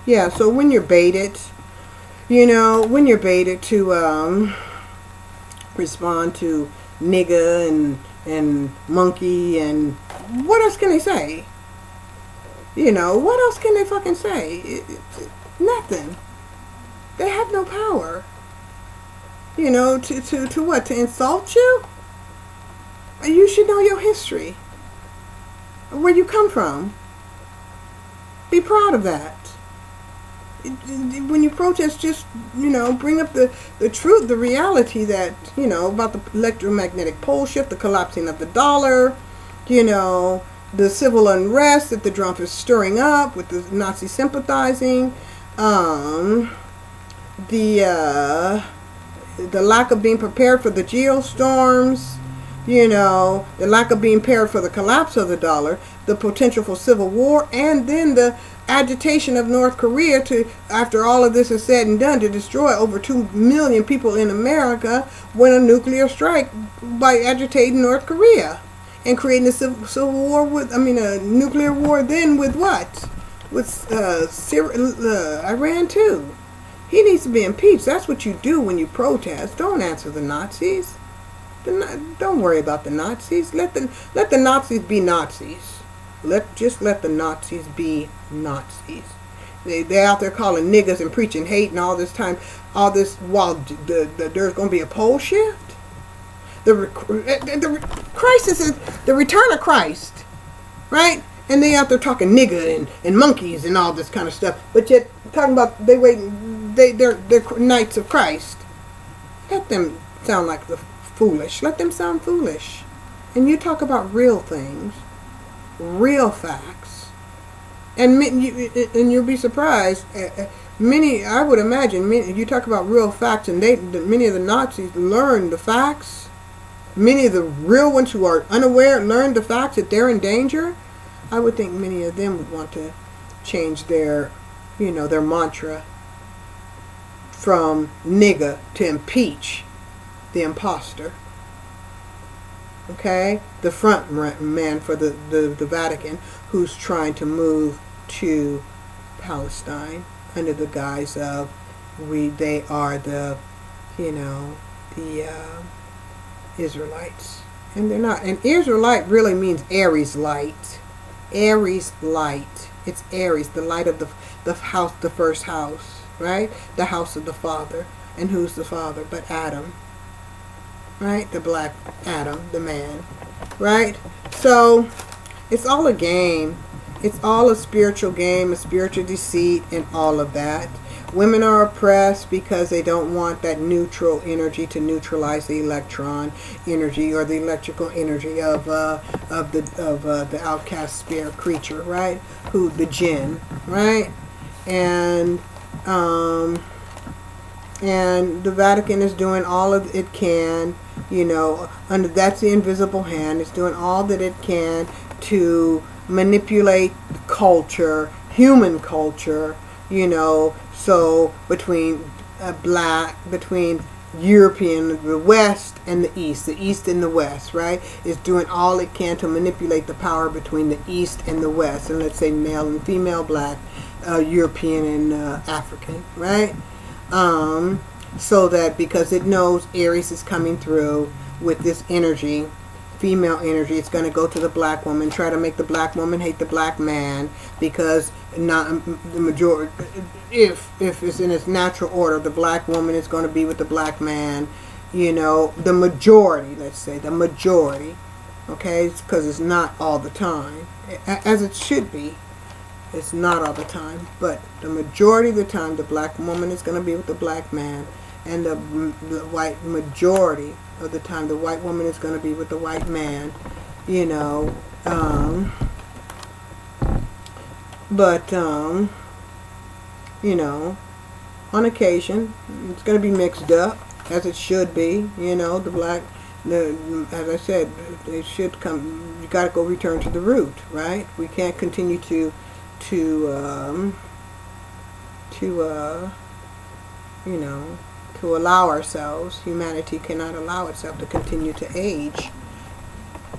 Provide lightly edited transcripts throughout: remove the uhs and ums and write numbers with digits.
Yeah, so when you're baited, you know, when you're baited to respond to nigga and monkey and what else can they say? You know, what else can they fucking say? Nothing. They have no power. You know, to what? To insult you? You should know your history. Where you come from. Be proud of that. When you protest, just, you know, bring up the truth, the reality that, you know, about the electromagnetic pole shift, the collapsing of the dollar, you know, the civil unrest that the Trump is stirring up with the Nazi sympathizing, the lack of being prepared for the geostorms, you know, the lack of being prepared for the collapse of the dollar, the potential for civil war, and then the agitation of North Korea to, after all of this is said and done, to destroy over 2 million people in America, when a nuclear strike by agitating North Korea and creating a civil war with, a nuclear war then with what? With Iran too. He needs to be impeached. That's what you do when you protest. Don't answer the Nazis. Don't worry about the Nazis. Let the Nazis be Nazis. Just let the Nazis be Nazis. They're out there calling niggas and preaching hate and all this time, all this while there's going to be a pole shift. The crisis is the return of Christ, right? And they out there talking nigga and monkeys and all this kind of stuff, but yet talking about they're knights of Christ. Let them sound like the foolish. Let them sound foolish. And you talk about real things, real facts, and you'll be surprised. I would imagine, you talk about real facts, and many of the Nazis learned the facts. Many of the real ones who are unaware learned the facts that they're in danger. I would think many of them would want to change their mantra from nigga to impeach the imposter. Okay? The front man for the Vatican, who's trying to move to Palestine under the guise of they are the Israelites. And they're not. And Israelite really means Aries light. Aries light. It's Aries, the light of the house, the first house, right? The house of the Father. And who's the Father? But Adam. Right? The black Adam, the man. Right? So, it's all a game. It's all a spiritual game, a spiritual deceit, and all of that. Women are oppressed because they don't want that neutral energy to neutralize the electron energy or the electrical energy of the outcast spirit creature, right? The jinn, right? And the Vatican is doing all of it can, that's the invisible hand. It's doing all that it can to manipulate culture, human culture, so between European, the West and the East and the West, right, is doing all it can to manipulate the power between the East and the West, and let's say male and female, black, European and African, right? So that because it knows Aries is coming through with this energy, female energy, it's going to go to the black woman, try to make the black woman hate the black man, because not the majority, if it's in its natural order, the black woman is going to be with the black man, the majority, let's say, the majority, okay, because it's not all the time, as it should be. It's not all the time, but the majority of the time, the black woman is going to be with the black man, and the white majority of the time, the white woman is going to be with the white man, but on occasion, it's going to be mixed up, as it should be, as I said, it should come, you got to go return to the root, right? We can't continue to allow ourselves, humanity cannot allow itself to continue to age,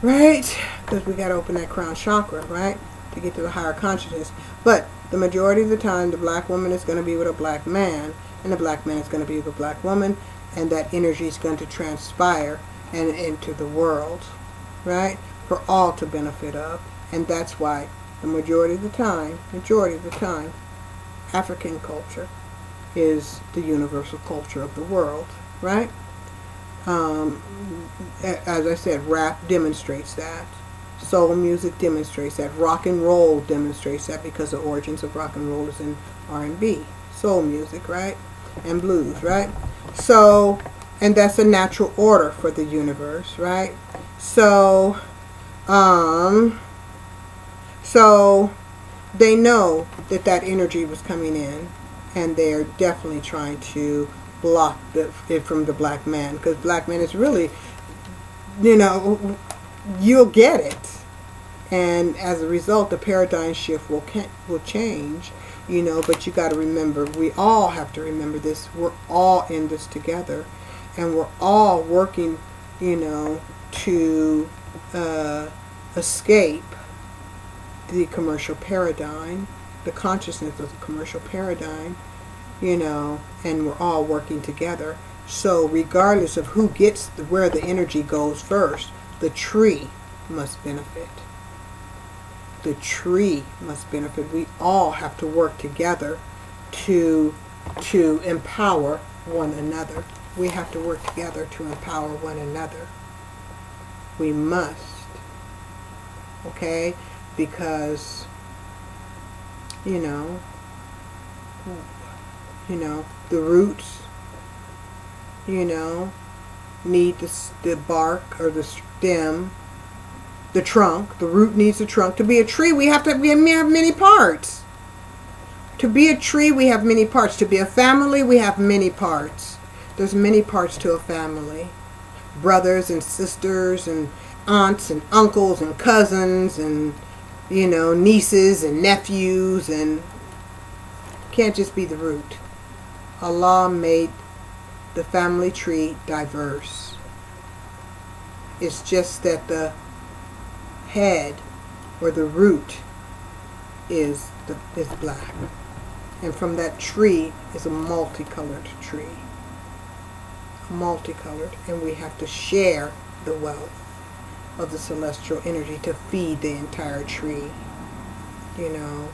right? Because we got to open that crown chakra, right, to get to the higher consciousness. But the majority of the time, the black woman is going to be with a black man, and the black man is going to be with a black woman, and that energy is going to transpire and into the world, right? For all to benefit of. And that's why the majority of the time, African culture is the universal culture of the world, right? As I said, rap demonstrates that. Soul music demonstrates that. Rock and roll demonstrates that, because the origins of rock and roll is in R&B, soul music, right? And blues, right? So, and that's a natural order for the universe, right? So, so they know that that energy was coming in, and they're definitely trying to block it from the black man, because black man is really, you know, you'll get it. And as a result, the paradigm shift will change, you know, but you got to remember, we all have to remember this, we're all in this together, and we're all working, you know, to escape the commercial paradigm, the consciousness of the commercial paradigm, you know, and we're all working together. So regardless of who gets where the energy goes first, the tree must benefit. The tree must benefit. We all have to work together to empower one another. We have to work together to empower one another. We must. Okay? Because, you know, the roots, you know, need the bark or the stem, the trunk. The root needs the trunk. To be a tree, we have many parts. To be a tree, we have many parts. To be a family, we have many parts. There's many parts to a family. Brothers and sisters and aunts and uncles and cousins and, you know, nieces and nephews, and can't just be the root. Allah made the family tree diverse. It's just that the head or the root is black, and from that tree is a multicolored tree, and we have to share the wealth of the celestial energy to feed the entire tree. You know,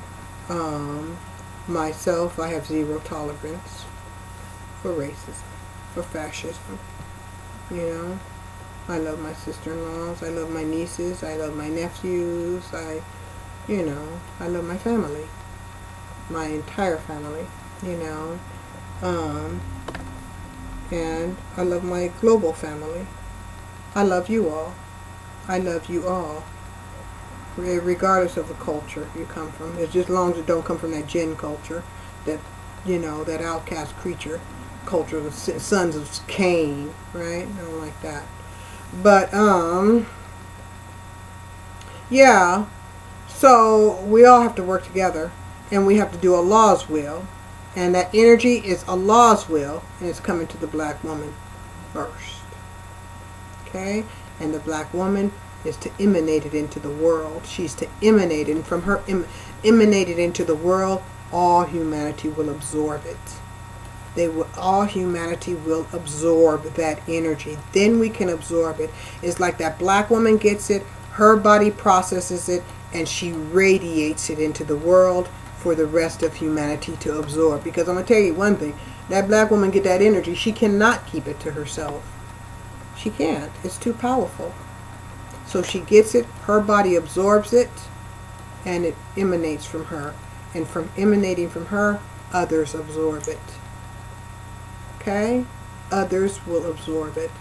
myself, I have zero tolerance for racism, for fascism. You know, I love my sister-in-laws, I love my nieces, I love my nephews, I love my family, my entire family, you know, and I love my global family. I love you all. I love you all, regardless of the culture you come from. It's just as long as it don't come from that jinn culture, that, you know, that outcast creature culture, the sons of Cain, right? I don't like that. But, yeah, so we all have to work together, and we have to do Allah's will, and that energy is Allah's will, and it's coming to the black woman first, okay? And the black woman is to emanate it into the world. She's to emanate it, and from her emanated into the world, all humanity will absorb it. All humanity will absorb that energy. Then we can absorb it. It's like that black woman gets it, her body processes it, and she radiates it into the world for the rest of humanity to absorb. Because I'm going to tell you one thing, that black woman get that energy, she cannot keep it to herself. She can't. It's too powerful. So she gets it, her body absorbs it, and it emanates from her. And from emanating from her, others absorb it. Okay? Others will absorb it.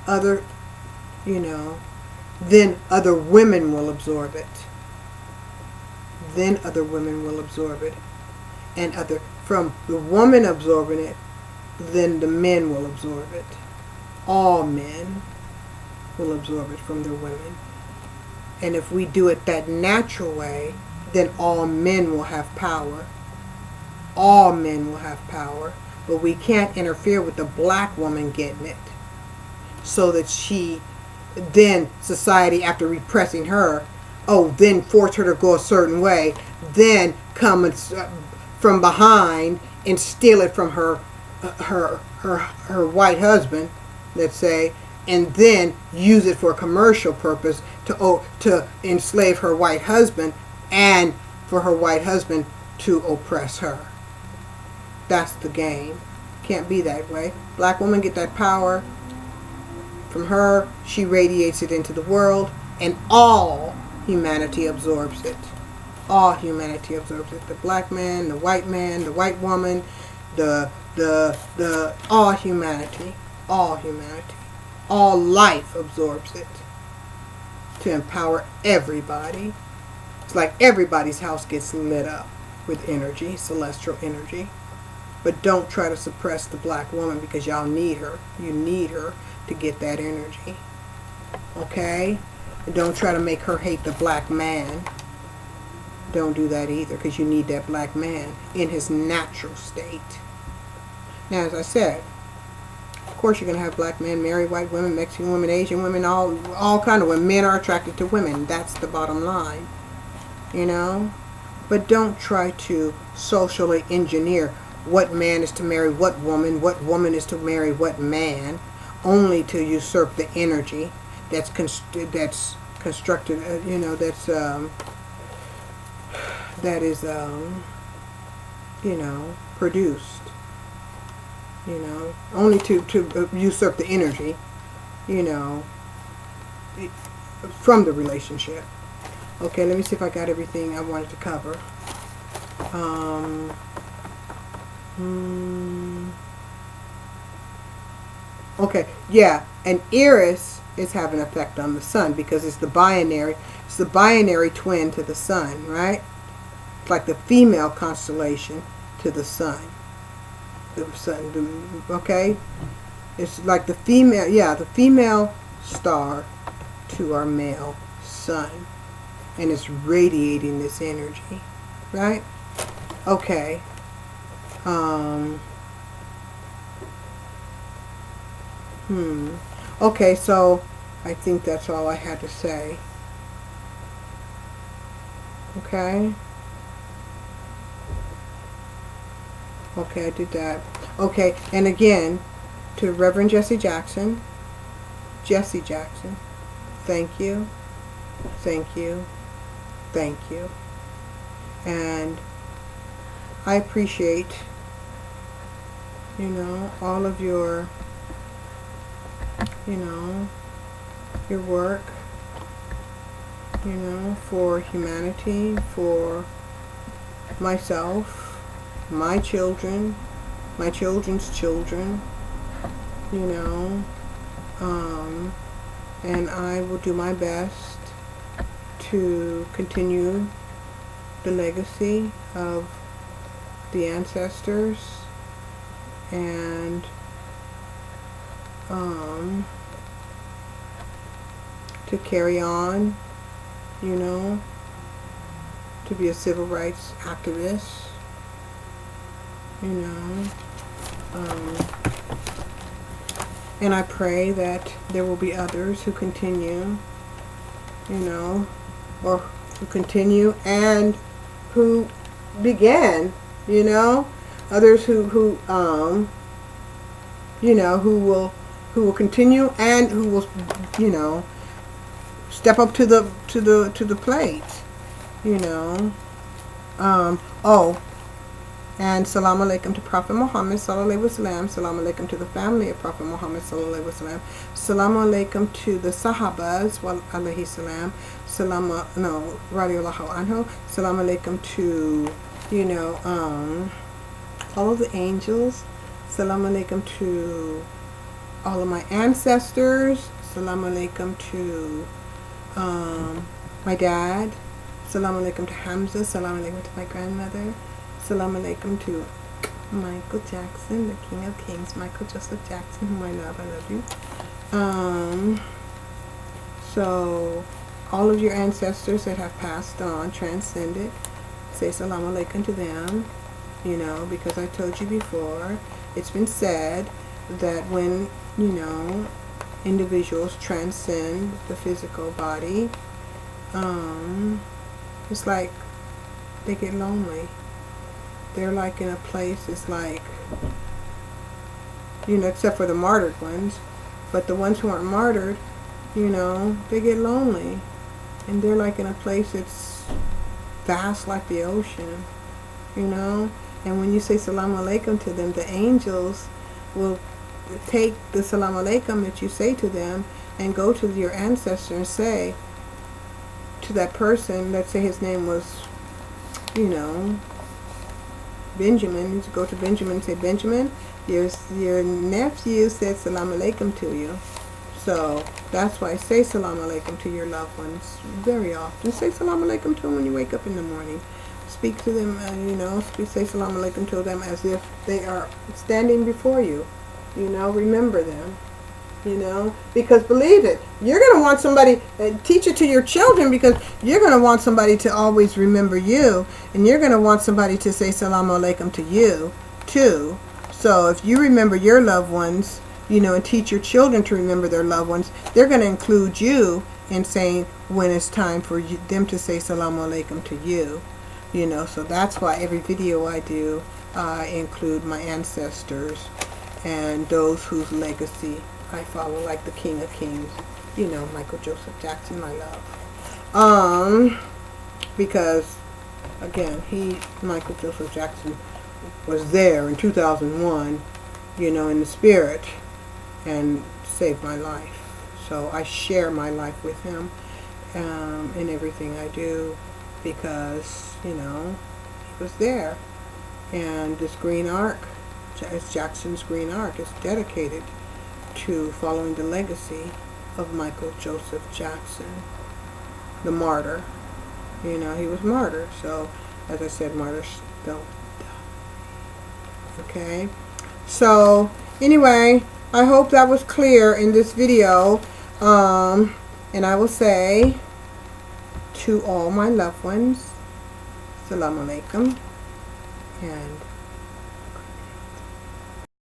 Then other women will absorb it. Then other women will absorb it. And from the woman absorbing it, then the men will absorb it. All men will absorb it from their women. And if we do it that natural way, then all men will have power. All men will have power. But we can't interfere with the black woman getting it. So that then society, after repressing her, then force her to go a certain way, then come from behind and steal it from her white husband, let's say, and then use it for a commercial purpose to enslave her white husband and for her white husband to oppress her. That's the game. Can't be that way. Black women get that power from her. She radiates it into the world, and all humanity absorbs it. All humanity absorbs it. The black man, the white woman, all humanity, all life absorbs it to empower everybody. It's like everybody's house gets lit up with energy, celestial energy. But don't try to suppress the black woman, because y'all need her. You need her to get that energy. Okay? And don't try to make her hate the black man. Don't do that either, because you need that black man in his natural state. Now, as I said, of course you're going to have black men marry white women, Mexican women, Asian women, all kind of women. Men are attracted to women. That's the bottom line. You know? But don't try to socially engineer what man is to marry what woman is to marry what man, only to usurp the energy that's constructed, that is produced, only to usurp the energy, from the relationship. Okay, let me see if I got everything I wanted to cover. Okay, yeah, and Eris is having an effect on the sun because it's the binary twin to the sun, right? It's like the female constellation to the sun. Okay? It's like the female star to our male sun. And it's radiating this energy, right? Okay. Okay, so I think that's all I had to say. Okay? Okay, I did that. Okay, and again, to Reverend Jesse Jackson, thank you, thank you, thank you. And I appreciate, all of your, your work, for humanity, for myself, my children, my children's children, and I will do my best to continue the legacy of the ancestors and to carry on, to be a civil rights activist, and I pray that there will be others who continue, or who continue and who began, others who will continue and who will, step up to the plate, and salam alaikum to Prophet Muhammad sallallahu alaihi wasallam, salam alaikum to the family of Prophet Muhammad sallallahu alaihi wasallam, salam alaikum to the Sahabas wal alaihi salam, radiyallahu anhu, salam alaikum to, all of the angels, salam alaikum to all of my ancestors, salam alaikum to my dad, salam alaikum to Hamza, salam alaikum to my grandmother, salam alaikum to Michael Jackson, the King of Kings, Michael Joseph Jackson, whom I love you. So all of your ancestors that have passed on, transcended, say salam alaikum to them, because I told you before, it's been said that when, individuals transcend the physical body, it's like they get lonely. They're like in a place, it's like, you know, except for the martyred ones. But the ones who aren't martyred, you know, they get lonely. And they're like in a place that's vast like the ocean, you know. And when you say salam alaikum to them, the angels will take the salam alaikum that you say to them and go to your ancestor and say to that person, let's say his name was, you know, Benjamin. You go to Benjamin and say, Benjamin, your nephew said salam alaikum to you. So that's why I say salam alaikum to your loved ones very often. Say salam alaikum to them when you wake up in the morning. Speak to them, you know, say salam alaikum to them as if they are standing before you. You know, remember them. You know, because believe it, you're going to want somebody, teach it to your children, because you're going to want somebody to always remember you, and you're going to want somebody to say salam alaikum to you too. So if you remember your loved ones, you know, and teach your children to remember their loved ones, they're going to include you in saying when it's time for them to say salam alaikum to you. You know, so that's why every video I do, I include my ancestors and those whose legacy I follow, like the King of Kings, you know, Michael Joseph Jackson, my love. Because, again, Michael Joseph Jackson, was there in 2001, you know, in the spirit, and saved my life. So I share my life with him in everything I do, because, you know, he was there. And this green arc, Jackson's green arc, is dedicated to following the legacy of Michael Joseph Jackson, the martyr. You know, he was martyred. So, as I said, martyrs don't die. Okay? So, anyway, I hope that was clear in this video. And I will say to all my loved ones, Assalamu alaikum, and